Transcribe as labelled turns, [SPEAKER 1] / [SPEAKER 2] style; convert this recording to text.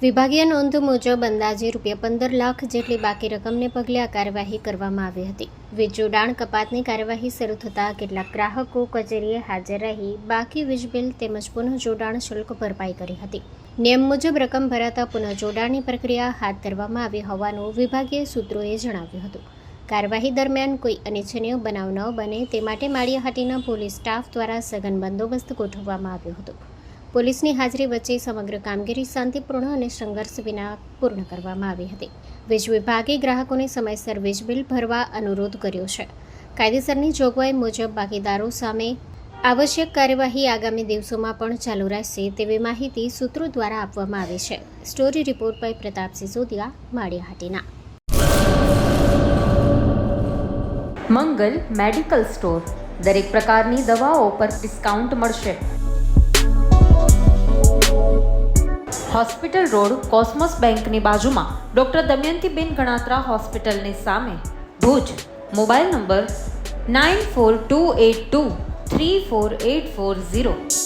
[SPEAKER 1] વિભાગીય નોંધ મુજબ અંદાજે ₹15 લાખ જેટલી બાકી રકમને પગલે આ કાર્યવાહી કરવામાં આવી હતી. વીજ જોડાણ કપાતની કાર્યવાહી શરૂ થતાં કેટલાક ગ્રાહકો કચેરીએ હાજર રહી બાકી વીજ બિલ તેમજ પુનઃ જોડાણ શુલ્ક ભરપાઈ કરી હતી. નિયમ મુજબ રકમ ભરાતા પુનઃ જોડાણની પ્રક્રિયા હાથ ધરવામાં આવી હોવાનું વિભાગીય સૂત્રોએ જણાવ્યું હતું. કાર્યવાહી દરમિયાન કોઈ અનિચ્છનીય બનાવ ન બને તે માટે માળિયાહાટીના પોલીસ સ્ટાફ દ્વારા સઘન બંદોબસ્ત ગોઠવવામાં આવ્યો હતો. પોલીસની હાજરી વચ્ચે સમગ્ર કામગીરી શાંતિપૂર્ણ અને સંઘર્ષ વિના પૂર્ણ કરવામાં આવી હતી. વીજ વિભાગે ગ્રાહકોને સમયસર વીજ બિલ ભરવા અનુરોધ કર્યો છે. કાયદેસરની જોગવાઈ મુજબ બાકીદારો સામે આવશ્યક કાર્યવાહી આગામી દિવસોમાં પણ ચાલુ રહેશે તેવી માહિતી સૂત્રો દ્વારા આપવામાં આવી છે. Story report by Pratapsinh Sodiya, Maliya Hatina.
[SPEAKER 2] Mangal medical store. દરેક પ્રકારની દવાઓ પર ડિસ્કાઉન્ટ મળશે. હોસ્પિટલ રોડ, કોસ્મોસ બેંકની બાજુમાં, ડૉક્ટર દમયંતીબેન ગણાત્રા હોસ્પિટલની સામે, ભુજ. Mobile number 9428234840.